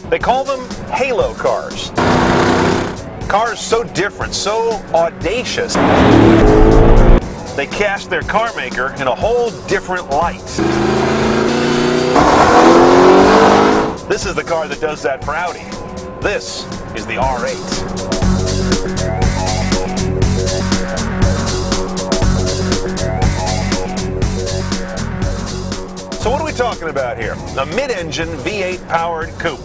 They call them halo cars. Cars so different, so audacious, they cast their car maker in a whole different light. This is the car that does that for Audi. This is the R8. So what are we talking about here? A mid-engine V8 powered coupe.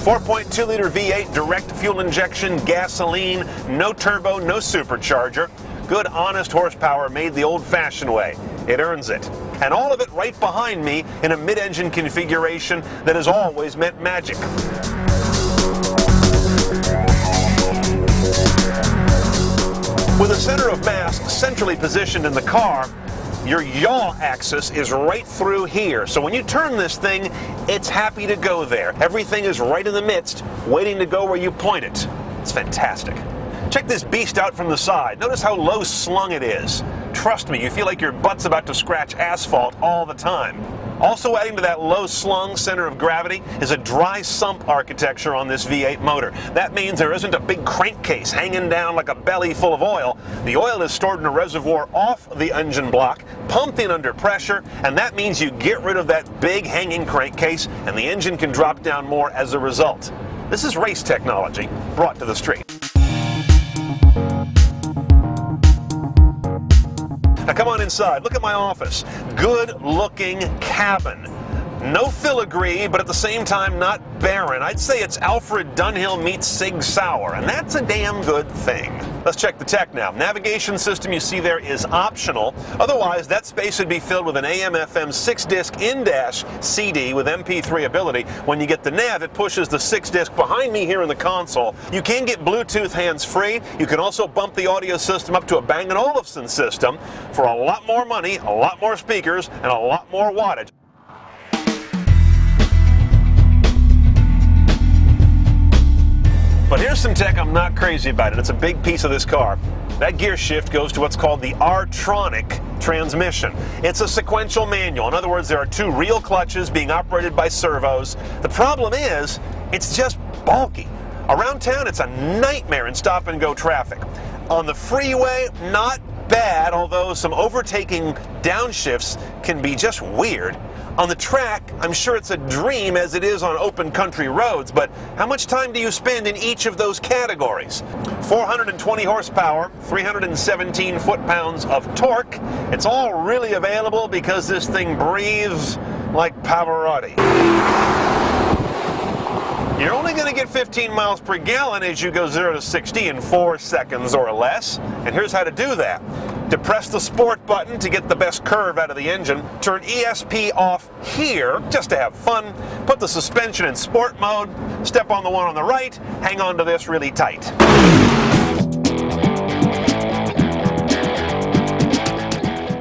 4.2-liter V8 direct fuel injection, gasoline, no turbo, no supercharger. Good, honest horsepower made the old-fashioned way. It earns it. And all of it right behind me in a mid-engine configuration that has always meant magic. With a center of mass centrally positioned in the car, your yaw axis is right through here. So when you turn this thing, it's happy to go there. Everything is right in the midst, waiting to go where you point it. It's fantastic. Check this beast out from the side. Notice how low slung it is. Trust me, you feel like your butt's about to scratch asphalt all the time. Also adding to that low slung center of gravity is a dry sump architecture on this V8 motor. That means there isn't a big crankcase hanging down like a belly full of oil. The oil is stored in a reservoir off the engine block, pumped in under pressure, and that means you get rid of that big hanging crankcase and the engine can drop down more as a result. This is race technology brought to the street. Now come on inside, look at my office. Good looking cabin. No filigree, but at the same time not barren. I'd say it's Alfred Dunhill meets Sig Sauer, and that's a damn good thing. Let's check the tech now. Navigation system you see there is optional. Otherwise, that space would be filled with an AM/FM 6-disc in-dash CD with MP3 ability. When you get the nav, it pushes the 6-disc behind me here in the console. You can get Bluetooth hands-free. You can also bump the audio system up to a Bang & Olufsen system for a lot more money, a lot more speakers, and a lot more wattage. But here's some tech I'm not crazy about, and it's a big piece of this car. That gear shift goes to what's called the r-tronic transmission. It's a sequential manual. In other words, there are two real clutches being operated by servos. The problem is, it's just bulky. Around town, it's a nightmare in stop-and-go traffic. On the freeway, not bad, although some overtaking downshifts can be just weird. On the track, I'm sure it's a dream as it is on open country roads, but how much time do you spend in each of those categories? 420 horsepower, 317 foot-pounds of torque. It's all really available because this thing breathes like Pavarotti. You're only going to get 15 miles per gallon as you go 0 to 60 in 4 seconds or less. And here's how to do that. Depress the sport button to get the best curve out of the engine. Turn ESP off here just to have fun. Put the suspension in sport mode. Step on the one on the right. Hang on to this really tight.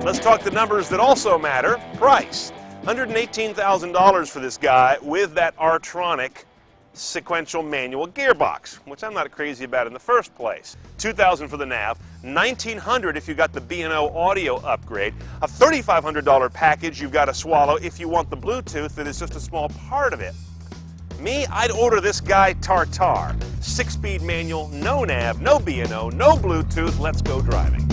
Let's talk the numbers that also matter. Price. $118,000 for this guy with that r-tronic sequential manual gearbox, which I'm not crazy about in the first place. $2,000 for the nav, $1,900 if you got the B&O audio upgrade, a $3,500 package you've got to swallow if you want the Bluetooth that is just a small part of it. Me, I'd order this guy Tartar. 6-speed manual, no nav, no B&O, no Bluetooth, let's go driving.